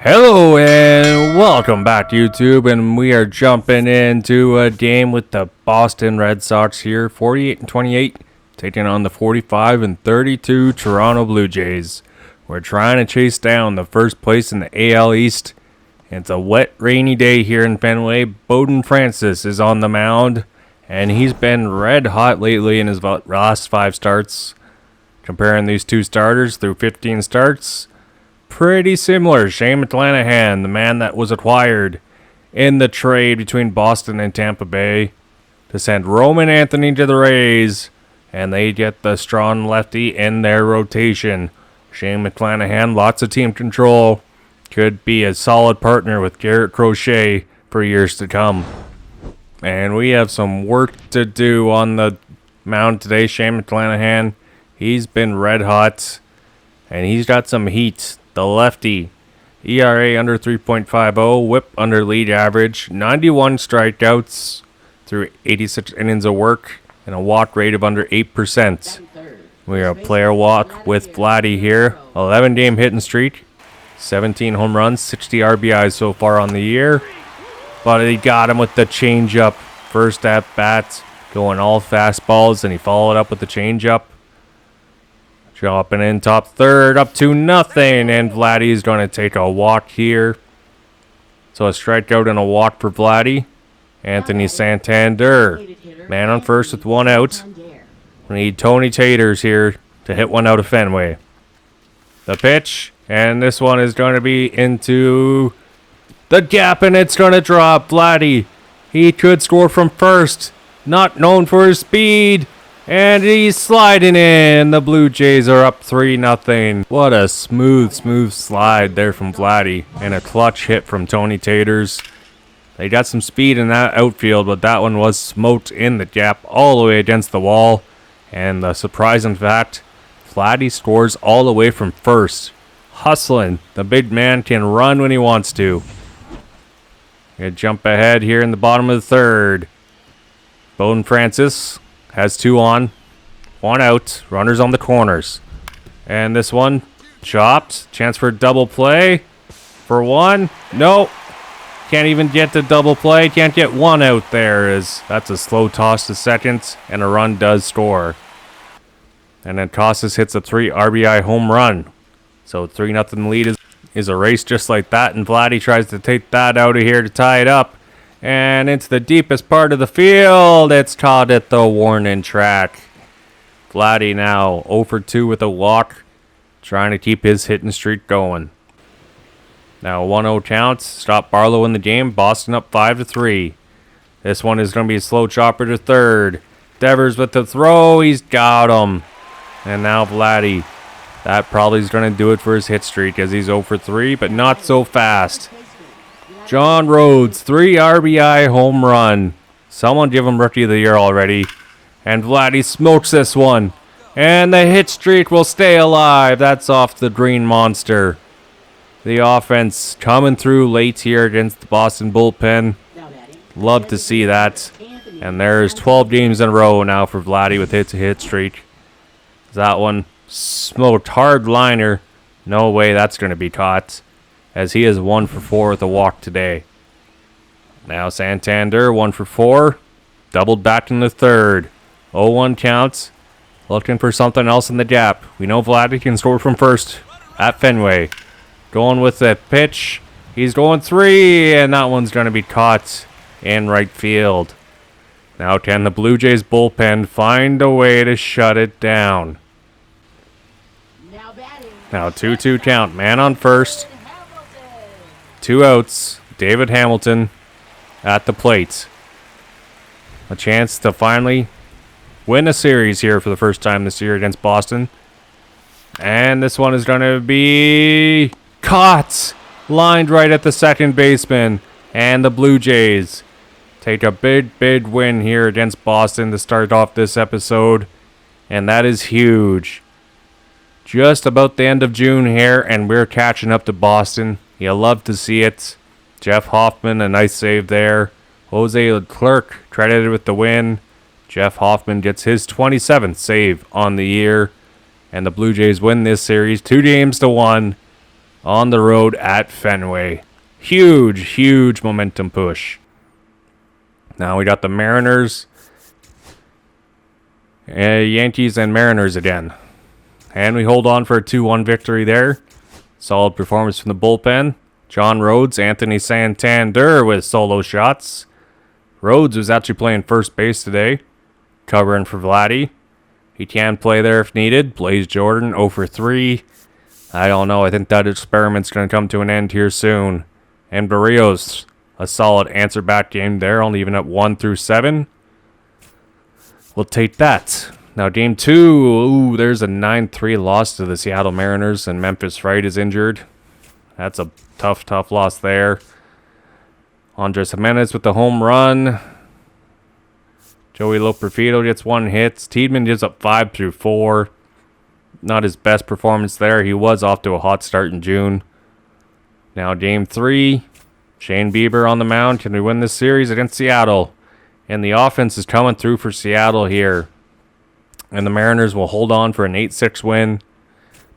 Hello and welcome back to YouTube, and we are jumping into a game with the Boston Red Sox here, 48-28, taking on the 45-32 Toronto Blue Jays. We're trying to chase down the first place in the AL East. It's a wet, rainy day here in Fenway. Bowden Francis is on the mound, and he's been red hot lately in his last 5 starts. Comparing these two starters through 15 starts, pretty similar. Shane McClanahan, the man that was acquired in the trade between Boston and Tampa Bay to send Roman Anthony to the Rays, and they get the strong lefty in their rotation. Shane McClanahan, lots of team control, could be a solid partner with Garrett Crochet for years to come. And we have some work to do on the mound today. Shane McClanahan, he's been red hot, and he's got some heat. The lefty, ERA under 3.50, whip under league average, 91 strikeouts through 86 innings of work, and a walk rate of under 8%. We are a player walk with Vladdy here, 11-game hitting streak, 17 home runs, 60 RBIs so far on the year. But he got him with the changeup. First at bat, going all fastballs, and he followed up with the changeup. Dropping in top third, up to nothing, and Vladdy's going to take a walk here. So a strikeout and a walk for Vladdy. Anthony Santander, man on first with 1 out. We need Tony Taters here to hit one out of Fenway. The pitch, and this one is going to be into the gap, and it's going to drop. Vladdy, he could score from first, not known for his speed. And he's sliding in. The Blue Jays are up 3-0. What a smooth slide there from Vladdy. And a clutch hit from Tony Taters. They got some speed in that outfield, but that one was smoked in the gap all the way against the wall. And the surprising fact, Vladdy scores all the way from first. Hustling. The big man can run when he wants to. Gonna jump ahead here in the bottom of the third. Bowden Francis has 2 on, 1 out, runners on the corners. And this one, chopped, chance for a double play for 1. No, can't even get the double play, can't get 1 out there. That's a slow toss to second, and a run does score. And then Costas hits a 3 RBI home run. So 3-0 lead is erased just like that, and Vladdy tries to take that out of here to tie it up. And into the deepest part of the field. It's caught at the warning track. Vladdy now 0 for 2 with a walk, trying to keep his hitting streak going. Now 1-0 counts. Stop Barlow in the game. Boston up 5-3. This one is going to be a slow chopper to third. Devers with the throw. He's got him. And now Vladdy. That probably is going to do it for his hit streak, as he's 0 for 3, but not so fast. John Rhodes, 3 RBI home run. Someone give him Rookie of the Year already. And Vladdy smokes this one. And the hit streak will stay alive. That's off the Green Monster. The offense coming through late here against the Boston bullpen. Love to see that. And there's 12 games in a row now for Vladdy with hit streak. That one smoked hard liner. No way that's going to be caught, as he is 1 for 4 with a walk today. Now Santander, 1 for 4. Doubled back in the third. 0-1 counts. Looking for something else in the gap. We know Vladdy can score from first at Fenway. Going with the pitch. He's going 3, and that one's going to be caught in right field. Now can the Blue Jays bullpen find a way to shut it down? Now 2-2 count. Man on first. 2 outs. David Hamilton at the plate. A chance to finally win a series here for the first time this year against Boston. And this one is going to be caught. Lined right at the second baseman. And the Blue Jays take a big win here against Boston to start off this episode. And that is huge. Just about the end of June here, and we're catching up to Boston. You'll love to see it. Jeff Hoffman, a nice save there. Jose Leclerc credited with the win. Jeff Hoffman gets his 27th save on the year. And the Blue Jays win this series 2-1. on the road at Fenway. Huge momentum push. Now we got the Mariners, Yankees, and Mariners again. And we hold on for a 2-1 victory there. Solid performance from the bullpen. John Rhodes, Anthony Santander with solo shots. Rhodes was actually playing first base today, covering for Vladdy. He can play there if needed. Blaze Jordan, 0 for 3. I don't know. I think that experiment's going to come to an end here soon. And Barrios, a solid answer back game there, only even at 1 through 7. We'll take that. Now, game 2, ooh, there's a 9-3 loss to the Seattle Mariners, and Memphis Wright is injured. That's a tough loss there. Andres Jimenez with the home run. Joey Loperfido gets 1 hit. Tiedemann gives up 5 through 4. Not his best performance there. He was off to a hot start in June. Now, game 3, Shane Bieber on the mound. Can we win this series against Seattle? And the offense is coming through for Seattle here. And the Mariners will hold on for an 8-6 win.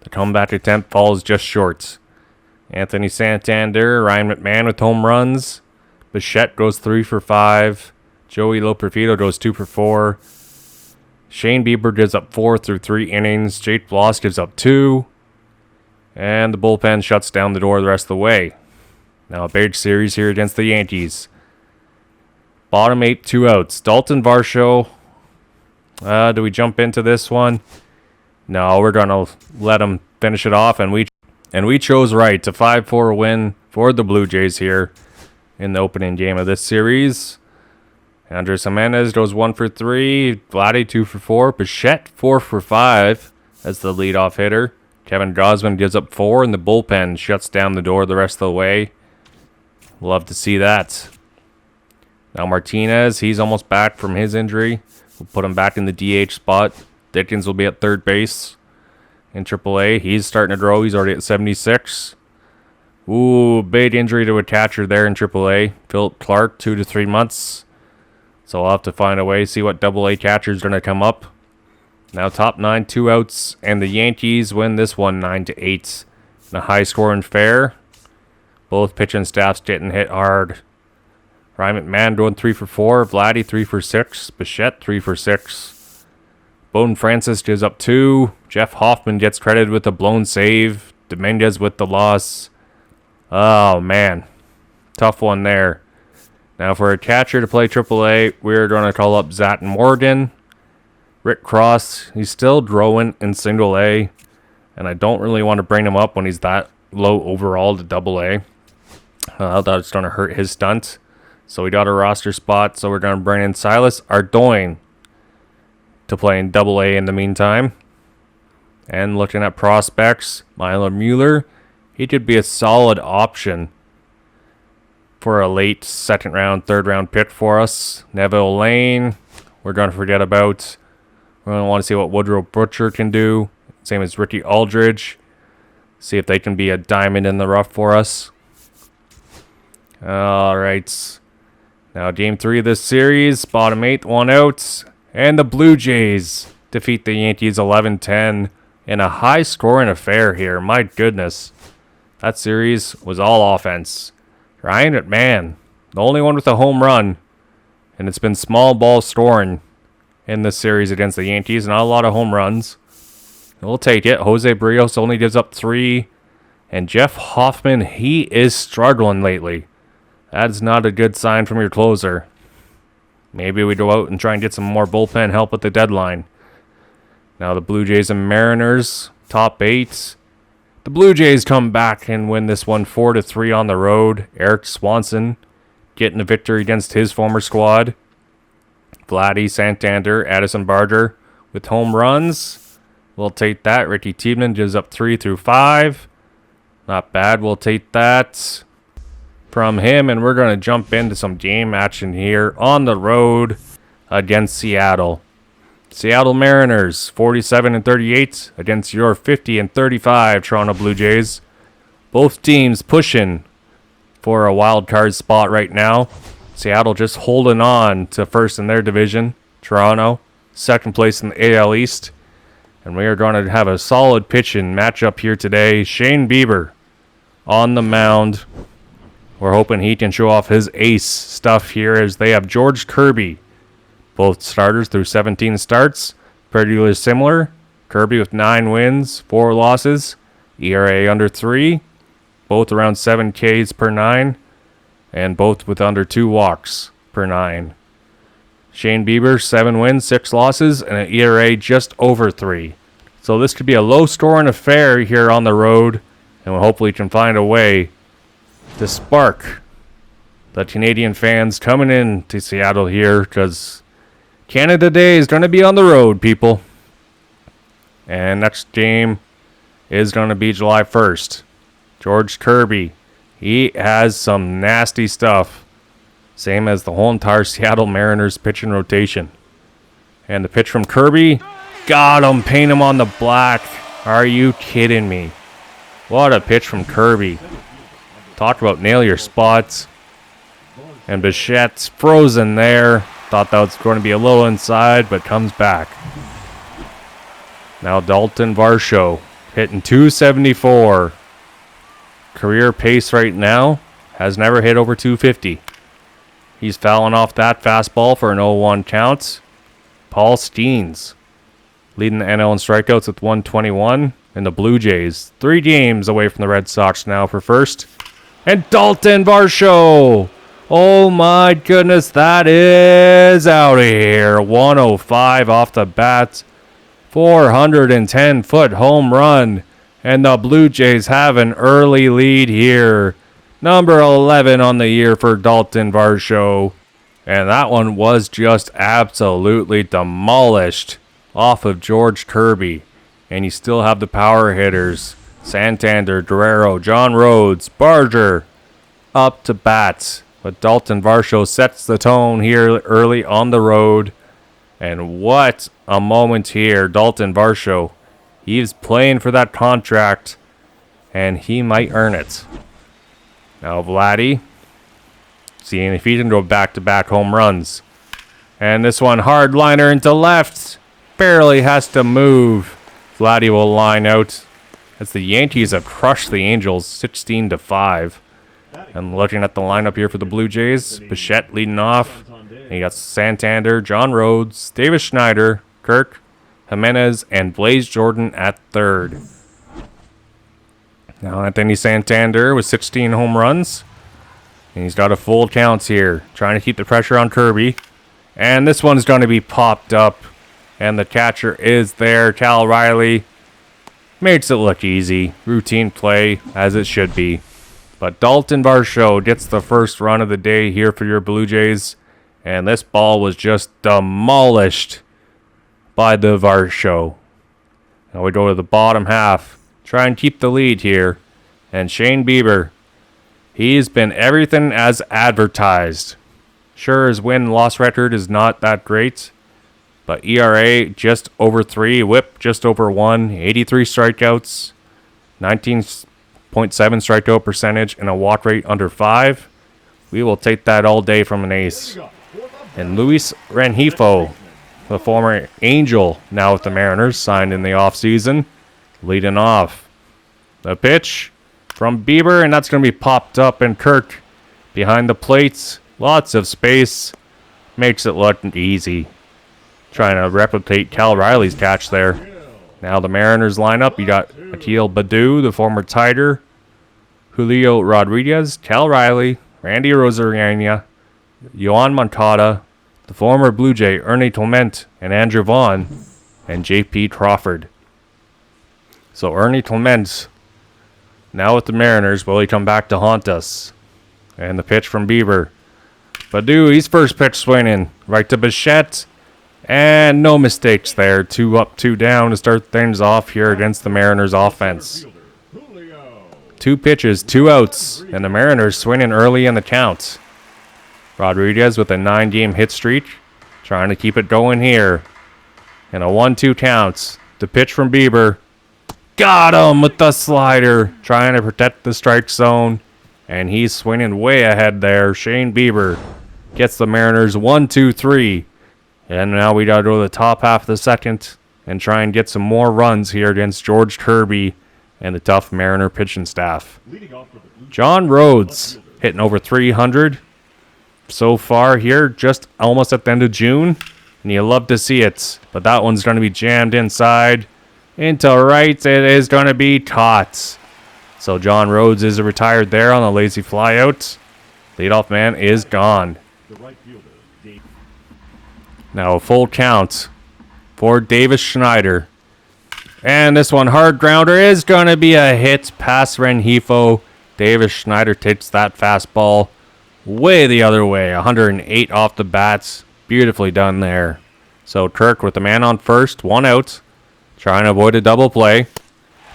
The comeback attempt falls just short. Anthony Santander, Ryan McMahon with home runs. Bichette goes 3 for 5. Joey Loperfido goes 2 for 4. Shane Bieber gives up 4 through 3 innings. Jake Bloss gives up 2. And the bullpen shuts down the door the rest of the way. Now a big series here against the Yankees. Bottom 8, 2 outs. Dalton Varsho. Do we jump into this one? No, we're going to let him finish it off. And we chose right to 5-4 win for the Blue Jays here in the opening game of this series. Andres Jimenez goes 1 for 3. Vladdy 2 for 4. Bichette 4 for 5 as the leadoff hitter. Kevin Gausman gives up 4, and the bullpen shuts down the door the rest of the way. Love to see that. Now Martinez, he's almost back from his injury. We'll put him back in the DH spot. Dickens will be at third base in AAA. He's starting to grow. He's already at 76. Ooh, big injury to a catcher there in AAA. Philip Clark, 2 to 3 months. So I'll have to find a way, see what AA catcher is going to come up. Now top 9, 2 outs, and the Yankees win this one 9-8 in a high-scoring fair. Both pitching staffs getting hit hard. Ryan McMahon going 3 for 4. Vladdy 3 for 6. Bichette 3 for 6. Bowden Francis gives up 2. Jeff Hoffman gets credited with a blown save. Dominguez with the loss. Oh, man. Tough one there. Now for a catcher to play AAA, we're going to call up Zach Morgan. Rick Cross, he's still growing in single A. And I don't really want to bring him up when he's that low overall to AA. That's going to hurt his stunt. So we got a roster spot, so we're going to bring in Silas Ardoin to play in AA in the meantime. And looking at prospects, Milo Mueller, he could be a solid option for a late second round, third round pick for us. Neville Lane, we're going to forget about. We're going to want to see what Woodrow Butcher can do. Same as Ricky Aldridge. See if they can be a diamond in the rough for us. All right. Now, game 3 of this series, bottom 8, 1 out, and the Blue Jays defeat the Yankees 11-10 in a high-scoring affair here. My goodness, that series was all offense. Ryan McMahon, the only one with a home run, and it's been small ball scoring in this series against the Yankees. Not a lot of home runs. We'll take it. Jose Barrios only gives up 3, and Jeff Hoffman, he is struggling lately. That's not a good sign from your closer. Maybe we go out and try and get some more bullpen help at the deadline. Now the Blue Jays and Mariners, top 8. The Blue Jays come back and win this one 4-3 on the road. Eric Swanson getting a victory against his former squad. Vladdy, Santander, Addison Barger with home runs. We'll take that. Ricky Tiedemann gives up 3 through 5. Not bad. We'll take that from him, and we're going to jump into some game action here on the road against Seattle. Seattle Mariners 47-38 against your 50-35 Toronto Blue Jays. Both teams pushing for a wild card spot right now. Seattle just holding on to first in their division. Toronto second place in the AL East. And we are going to have a solid pitching matchup here today. Shane Bieber on the mound. We're hoping he can show off his ace stuff here as they have George Kirby. Both starters through 17 starts. Pretty similar. Kirby with 9 wins, 4 losses. ERA under 3. Both around 7 Ks per 9. And both with under 2 walks per 9. Shane Bieber, 7 wins, 6 losses, and an ERA just over 3. So this could be a low-scoring affair here on the road. And we hopefully can find a way to spark the Canadian fans coming in to Seattle here, because Canada Day is going to be on the road, people. And next game is going to be July 1st. George Kirby, he has some nasty stuff, same as the whole entire Seattle Mariners pitching rotation. And the pitch from Kirby, got him, paint him on the black. Are you kidding me? What a pitch from Kirby. Talk about nail your spots. And Bichette's frozen there. Thought that was going to be a little inside, but comes back. Now Dalton Varsho hitting .274. Career pace right now. Has never hit over 250. He's fouling off that fastball for an 0-1 count. Paul Steens leading the NL in strikeouts with 121. And the Blue Jays 3 games away from the Red Sox now for first. And Dalton Varsho. Oh my goodness, that is out of here. 105 off the bat. 410-foot home run. And the Blue Jays have an early lead here. Number 11 on the year for Dalton Varsho. And that one was just absolutely demolished off of George Kirby. And you still have the power hitters. Santander, Guerrero, John Rhodes, Barger up to bat. But Dalton Varsho sets the tone here early on the road. And what a moment here. Dalton Varsho, he's playing for that contract, and he might earn it. Now Vladdy, seeing if he can go back-to-back home runs. And this one, hard liner into left. Barely has to move. Vladdy will line out as the Yankees have crushed the Angels 16-5. And looking at the lineup here for the Blue Jays, Bichette leading off. And you got Santander, John Rhodes, Davis Schneider, Kirk, Jimenez, and Blaze Jordan at third. Now Anthony Santander with 16 home runs. And he's got a full count here, trying to keep the pressure on Kirby. And this one's going to be popped up. And the catcher is there, Cal Riley. Makes it look easy. Routine play, as it should be. But Dalton Varsho gets the first run of the day here for your Blue Jays. And this ball was just demolished by the Varsho. Now we go to the bottom half. Try and keep the lead here. And Shane Bieber, he's been everything as advertised. Sure, his win-loss record is not that great. But ERA just over 3, whip just over 1, 83 strikeouts, 19.7 strikeout percentage, and a walk rate under 5. We will take that all day from an ace. And Luis Rengifo, the former Angel, now with the Mariners, signed in the offseason, leading off. The pitch from Bieber, and that's going to be popped up, and Kirk behind the plates. Lots of space. Makes it look easy. Trying to replicate Cal Riley's catch there. Now the Mariners line up. You got Akil Baddoo, the former Tiger, Julio Rodriguez, Cal Riley, Randy Rosarena, Yohan Moncada, the former Blue Jay Ernie Clement, and Andrew Vaughn, and J.P. Crawford. So Ernie Clement, now with the Mariners, will he come back to haunt us? And the pitch from Bieber. Baddoo, he's first pitch swinging. Right to Bichette. And no mistakes there. 2 up, 2 down to start things off here against the Mariners offense. 2 pitches, 2 outs, and the Mariners swinging early in the count. Rodriguez with a 9-game hit streak, trying to keep it going here. And a 1-2 count. The pitch from Bieber. Got him with the slider, trying to protect the strike zone. And he's swinging way ahead there. Shane Bieber gets the Mariners 1-2-3. And now we got to go to the top half of the second and try and get some more runs here against George Kirby and the tough Mariner pitching staff. John Rhodes hitting over 300 so far here, just almost at the end of June. And you love to see it. But that one's going to be jammed inside. Into right, it is going to be caught. So John Rhodes is retired there on a lazy flyout. Leadoff man is gone. Now a full count for Davis Schneider. And this one, hard grounder, is going to be a hit past Rengifo. Davis Schneider takes that fastball way the other way. 108 off the bats. Beautifully done there. So Kirk with the man on first, 1 out. Trying to avoid a double play.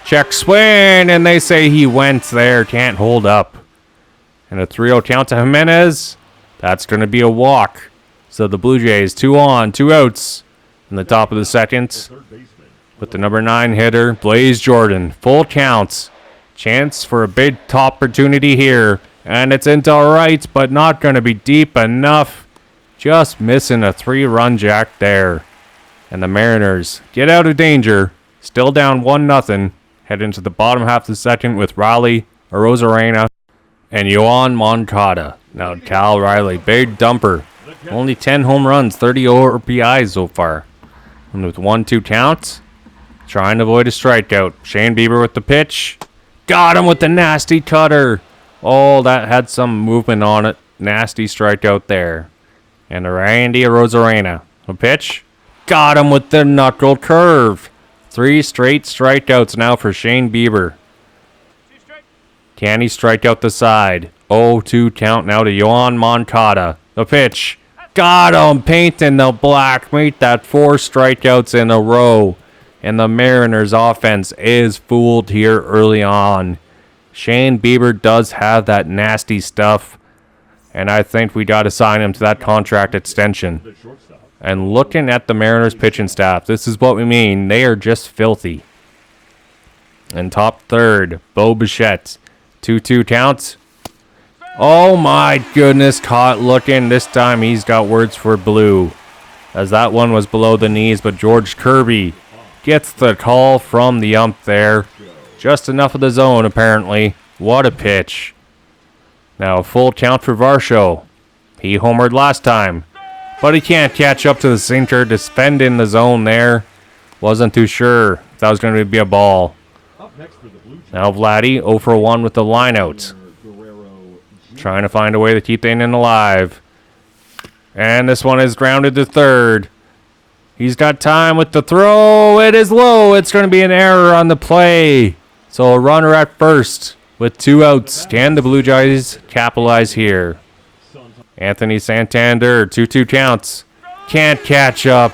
Check swing, and they say he went there. Can't hold up. And a 3-0 count to Jimenez. That's going to be a walk. So the Blue Jays, 2 on, 2 outs. In the top of the second. With the number 9 hitter, Blaze Jordan. Full counts. Chance for a big top opportunity here. And it's into right, but not going to be deep enough. Just missing a 3-run jack there. And the Mariners get out of danger. Still down 1-0. Head into the bottom half of the second with Raleigh, Arozarena, and Yoan Moncada. Now Cal Riley, big dumper. Only 10 home runs, 30 RBIs so far. And with 1-2 counts, trying to avoid a strikeout. Shane Bieber with the pitch. Got him with the nasty cutter. Oh, that had some movement on it. Nasty strikeout there. And Randy Arozarena. A pitch. Got him with the knuckle curve. 3 straight strikeouts now for Shane Bieber. Can he strike out the side? 0-2 count now to Yoan Moncada. The pitch. Got him. Painting the black. Made that 4 strikeouts in a row. And the Mariners offense is fooled here early on. Shane Bieber does have that nasty stuff. And I think we got to sign him to that contract extension. And looking at the Mariners pitching staff, this is what we mean. They are just filthy. And top third, Bo Bichette. 2-2 counts. Oh my goodness, caught looking. This time he's got words for blue. As that one was below the knees, but George Kirby gets the call from the ump there. Just enough of the zone, apparently. What a pitch. Now a full count for Varsho. He homered last time. But he can't catch up to the sinker. Defending the zone there. Wasn't too sure if that was going to be a ball. Now Vladdy 0 for 1 with the line out. Trying to find a way to keep the inning alive. And this one is grounded to third. He's got time with the throw. It is low. It's going to be an error on the play. So a runner at first with 2 outs. Can the Blue Jays capitalize here? Anthony Santander, 2-2 counts. Can't catch up.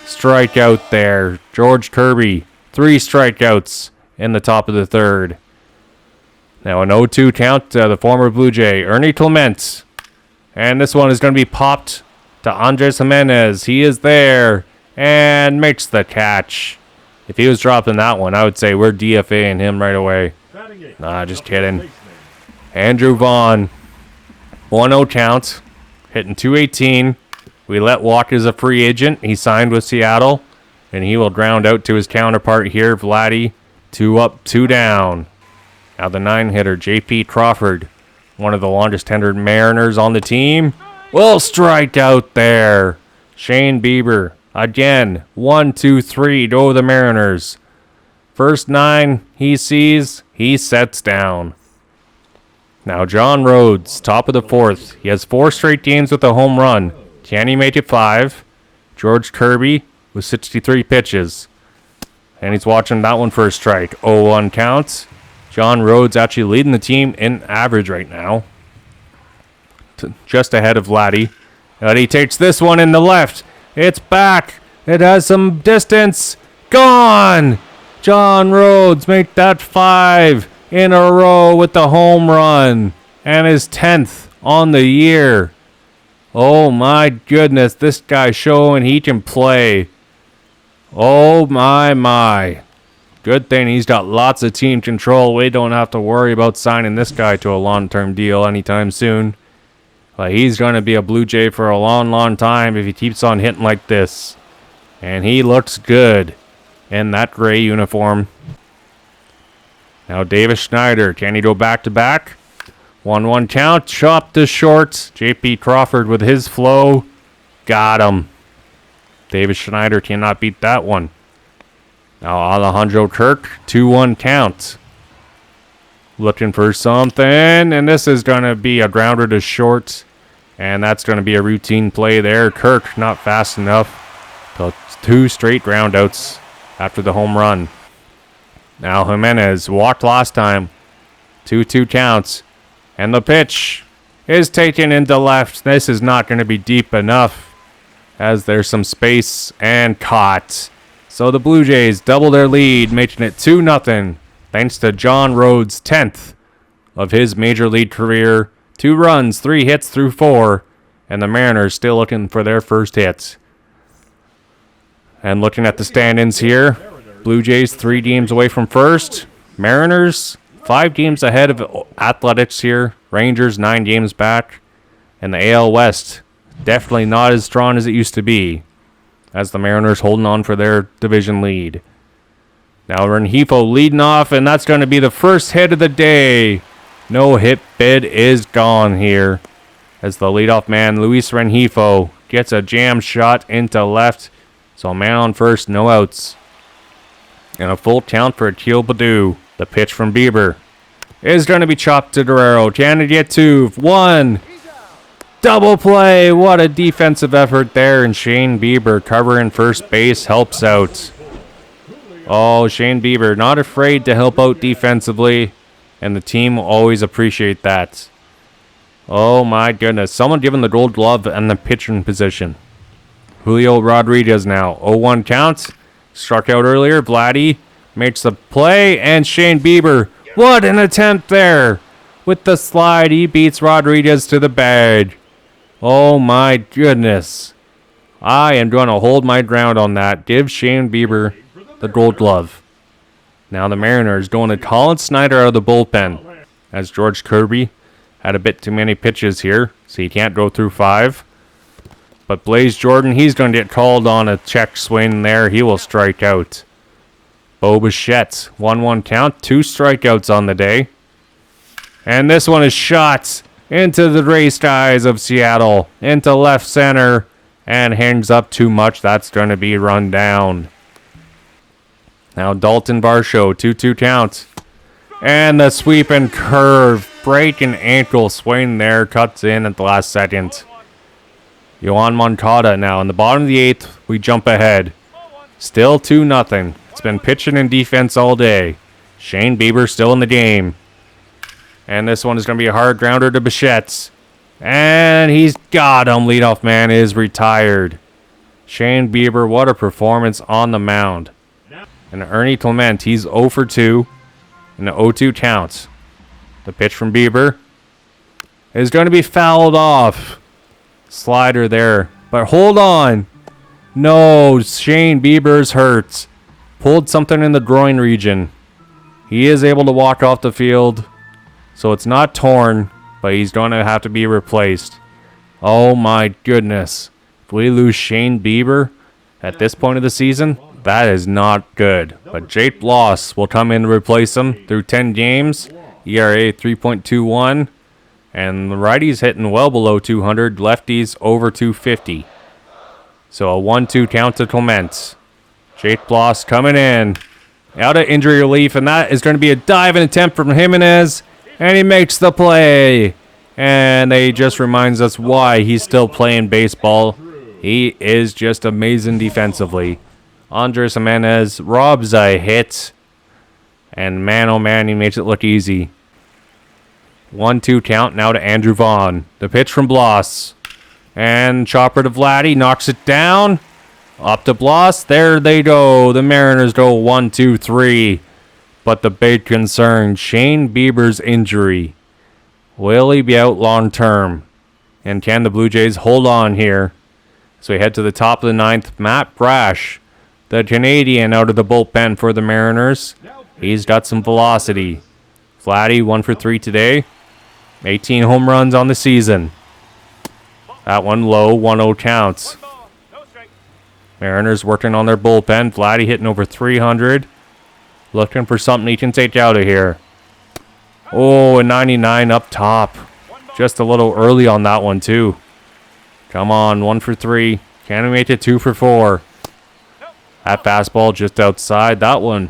Strikeout there. George Kirby, 3 strikeouts in the top of the third. Now an 0-2 count to the former Blue Jay, Ernie Clement. And this one is going to be popped to Andres Jimenez. He is there and makes the catch. If he was dropping that one, I would say we're DFAing him right away. Nah, just kidding. Andrew Vaughn. 1-0 count, hitting .218. We let walk as a free agent. He signed with Seattle, and he will ground out to his counterpart here, Vladdy. 2 up, 2 down. Now the 9-hitter, J.P. Crawford, one of the longest tenured Mariners on the team, will strike out there. Shane Bieber, again, 1, 2, 3, go the Mariners. First 9 he sees, he sets down. Now John Rhodes, top of the 4th. He has 4 straight games with a home run. Can he make it 5? George Kirby with 63 pitches. And he's watching that one for a strike. 0-1 counts. John Rhodes actually leading the team in average right now. Just ahead of Vladdy. And he takes this one in the left. It's back. It has some distance. Gone! John Rhodes make that 5 in a row with the home run. And his 10th on the year. Oh my goodness, this guy showing he can play. Oh my. Good thing he's got lots of team control. We don't have to worry about signing this guy to a long-term deal anytime soon. But he's going to be a Blue Jay for a long time if he keeps on hitting like this. And he looks good in that gray uniform. Now Davis Schneider, can he go back-to-back? 1-1 count, chop to short. J.P. Crawford with his flow. Got him. Davis Schneider cannot beat that one. Now Alejandro Kirk, 2-1 count. Looking for something, and this is going to be a grounder to short. And that's going to be a routine play there. Kirk not fast enough. So 2 straight ground outs after the home run. Now Jimenez walked last time. 2-2 counts. And the pitch is taken into left. This is not going to be deep enough, as there's some space, and caught. So the Blue Jays double their lead, making it 2-0, thanks to John Rhodes' 10th of his major league career. 2 runs, 3 hits through 4, and the Mariners still looking for their first hits. And looking at the stand-ins here, Blue Jays 3 games away from first. Mariners 5 games ahead of Athletics here. Rangers 9 games back. And the AL West definitely not as strong as it used to be, as the Mariners holding on for their division lead. Now Rengifo leading off, and that's going to be the first hit of the day. No hit bid is gone here, as the leadoff man Luis Rengifo gets a jam shot into left. So man on first, no outs. And a full count for Akil Baddoo. The pitch from Bieber is going to be chopped to Guerrero. Can he get 2? 1. Double play. What a defensive effort there. And Shane Bieber covering first base helps out. Oh, Shane Bieber not afraid to help out defensively. And the team will always appreciate that. Oh my goodness. Someone giving the gold glove and the pitching position. Julio Rodriguez now. 0-1 counts. Struck out earlier. Vladdy makes the play, and Shane Bieber, what an attempt there. With the slide, he beats Rodriguez to the bag. Oh my goodness. I am going to hold my ground on that. Give Shane Bieber the gold glove. Now the Mariners going to Colin Snyder out of the bullpen, as George Kirby had a bit too many pitches here, so he can't go through 5. But Blaze Jordan, he's going to get called on a check swing there. He will strike out. Bo Bichette, 1-1 count, 2 strikeouts on the day. And this one is shot into the gray skies of Seattle, into left center, and hangs up too much. That's going to be run down. Now Dalton Varsho, 2-2 count. And the sweep and curve, break and ankle swing there, cuts in at the last second. Yohan Moncada now. In the bottom of the 8th, we jump ahead. Still 2-0. It's been pitching and defense all day. Shane Bieber still in the game. And this one is going to be a hard grounder to Bichette. And he's got him. Leadoff man is retired. Shane Bieber, what a performance on the mound. And Ernie Clement, he's 0 for 2. And the 0-2 counts. The pitch from Bieber is going to be fouled off. Slider there. But hold on. No, Shane Bieber's hurt. Pulled something in the groin region. He is able to walk off the field. So it's not torn, but he's going to have to be replaced. Oh my goodness. If we lose Shane Bieber at this point of the season, that is not good. But Jake Bloss will come in to replace him through 10 games. ERA 3.21. And the righties hitting well below 200. Lefties over 250. So a 1-2 count to Clement. Jake Bloss coming in. Out of injury relief. And that is going to be a diving attempt from Jimenez. And he makes the play. And they just reminds us why he's still playing baseball. He is just amazing defensively. Andres Jimenez robs a hit. And man, oh man, he makes it look easy. 1-2 count now to Andrew Vaughn. The pitch from Bloss. And chopper to Vladdy. Knocks it down. Up to Bloss. There they go. The Mariners go 1-2-3. But the big concern, Shane Bieber's injury. Will he be out long term? And can the Blue Jays hold on here? So we head to the top of the 9th. Matt Brash, the Canadian, out of the bullpen for the Mariners. He's got some velocity. Vladdy, 1 for 3 today. 18 home runs on the season. That one low, 1-0 counts. Mariners working on their bullpen. Vladdy hitting over 300. Looking for something he can take out of here. Oh, a 99 up top. Just a little early on that one, too. Come on, 1 for 3. Can we make it 2 for 4? That fastball just outside. That one.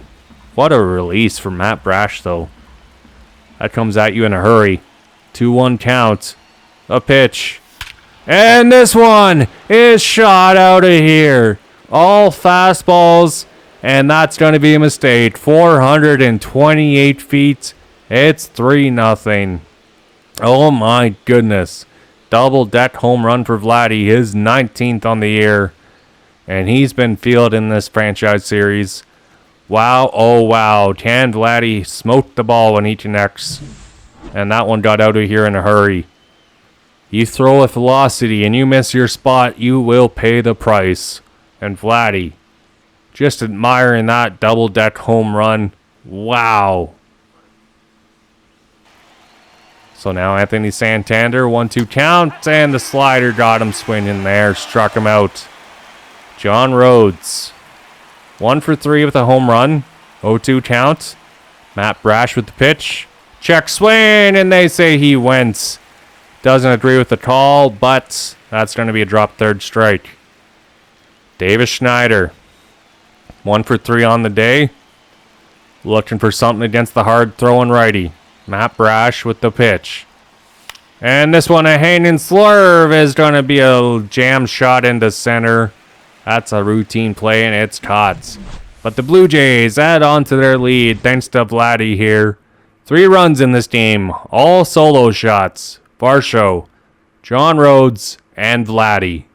What a release from Matt Brash, though. That comes at you in a hurry. 2-1 count. A pitch. And this one is shot out of here. All fastballs. And that's going to be a mistake. 428 feet. It's 3-0. Oh my goodness. Double deck home run for Vladdy. His 19th on the year. And he's been fielding this franchise series. Wow, oh wow. Can Vladdy smoked the ball when he connects. And that one got out of here in a hurry. You throw with velocity and you miss your spot, you will pay the price. And Vladdy, just admiring that double deck home run. Wow. So now Anthony Santander, 1-2 count, and the slider got him swinging there, struck him out. John Rhodes, 1 for 3 with a home run, 0-2 count. Matt Brash with the pitch, check swing, and they say he went. Doesn't agree with the call, but that's going to be a drop third strike. Davis Schneider, 1 for 3 on the day. Looking for something against the hard throwing righty. Matt Brash with the pitch. And this one, a hanging slurve, is going to be a jam shot into center. That's a routine play, and it's caught. But the Blue Jays add on to their lead thanks to Vladdy here. 3 runs in this game, all solo shots. Varsho, John Rhodes, and Vladdy.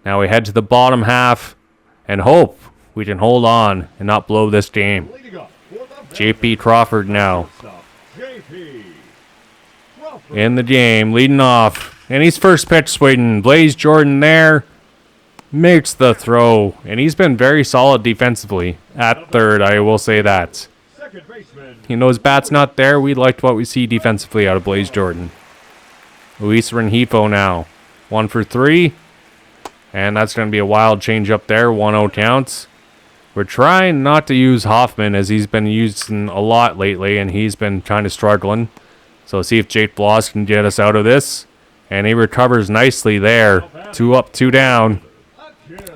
Now we head to the bottom half and hope we can hold on and not blow this game. JP Crawford now in the game, leading off. And he's first pitch swinging. Blaze Jordan there makes the throw. And he's been very solid defensively at third, I will say that. You know, his bat's not there. We liked what we see defensively out of Blaze Jordan. Luis Rengifo now. 1 for 3. And that's going to be a wild change up there. 1-0 counts. We're trying not to use Hoffman as he's been using a lot lately and he's been kind of struggling. So see if Jake Bloss can get us out of this. And he recovers nicely there. 2 up, 2 down.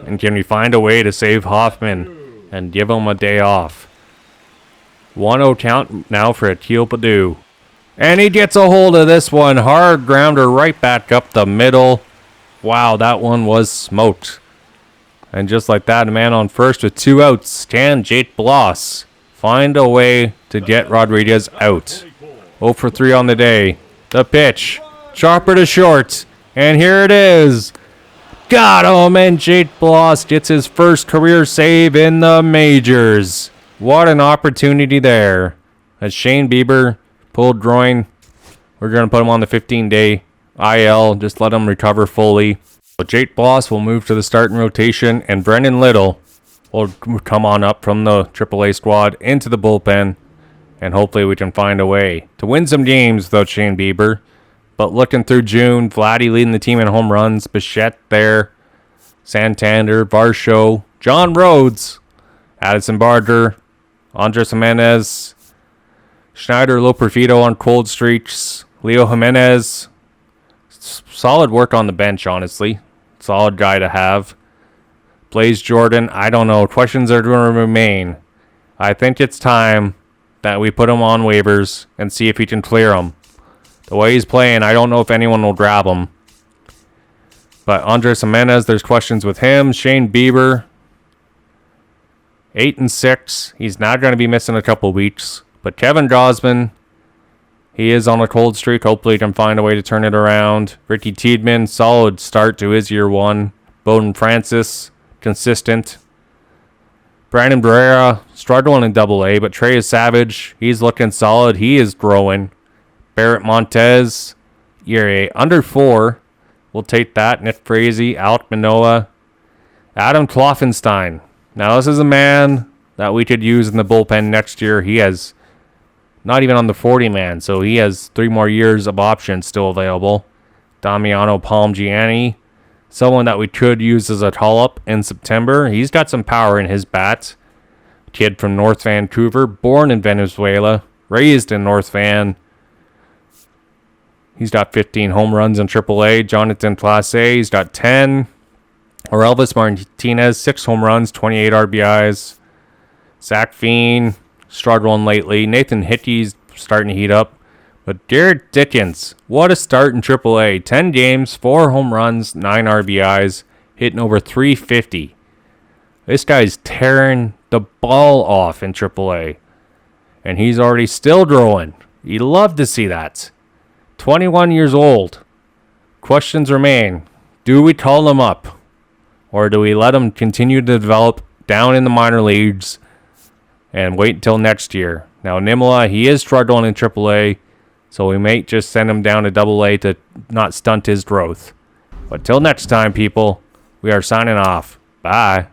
And can we find a way to save Hoffman and give him a day off? 1-0 count now for Akil Padu. And he gets a hold of this one. Hard grounder right back up the middle. Wow, that one was smoked. And just like that, a man on first with 2 outs. Can Jake Bloss find a way to get Rodriguez out? 0 for 3 on the day. The pitch. Sharper to short. And here it is. Got him, and Jake Bloss gets his first career save in the majors. What an opportunity there. As Shane Bieber pulled groin. We're going to put him on the 15-day IL. Just let him recover fully. So Jake Bloss will move to the starting rotation, and Brendan Little will come on up from the AAA squad into the bullpen. And hopefully we can find a way to win some games without Shane Bieber. But looking through June, Vladdy leading the team in home runs. Bichette there. Santander, Varsho, John Rhodes, Addison Barger, Andres Jimenez, Schneider, Loperfido on cold streaks. Leo Jimenez. Solid work on the bench, honestly. Solid guy to have. Blaze Jordan, I don't know. Questions are going to remain. I think it's time that we put him on waivers and see if he can clear them. The way he's playing, I don't know if anyone will grab him. But Andres Jimenez, there's questions with him. Shane Bieber, 8-6. He's not going to be missing a couple weeks. But Kevin Gosman, he is on a cold streak. Hopefully he can find a way to turn it around. Ricky Tiedemann, solid start to his year 1. Bowden Francis, consistent. Brandon Barrera, struggling in Double-A, but Trey is Savage. He's looking solid. He is growing. Barrett Montez, ERA under 4. We'll take that. Nick Frazee, Alec Manoa, Adam Kloffenstein. Now this is a man that we could use in the bullpen next year. He has not even on the 40-man, so he has 3 more years of options still available. Damiano Palmgiani, someone that we could use as a call-up in September. He's got some power in his bat. kid from North Vancouver, born in Venezuela, raised in North Van. He's got 15 home runs in AAA. Jonathan Place, he's got 10. Or Elvis Martinez, 6 home runs, 28 RBIs. Zach Fiend, struggling lately. Nathan Hickey's starting to heat up. But Garrett Dickens, what a start in AAA. 10 games, 4 home runs, 9 RBIs, hitting over 350. This guy's tearing the ball off in AAA. And he's already still growing. You love to see that. 21 years old. Questions remain. Do we call him up? Or do we let him continue to develop down in the minor leagues and wait until next year? Now, Nimala, he is struggling in AAA. So we may just send him down to AA to not stunt his growth. But till next time, people, we are signing off. Bye.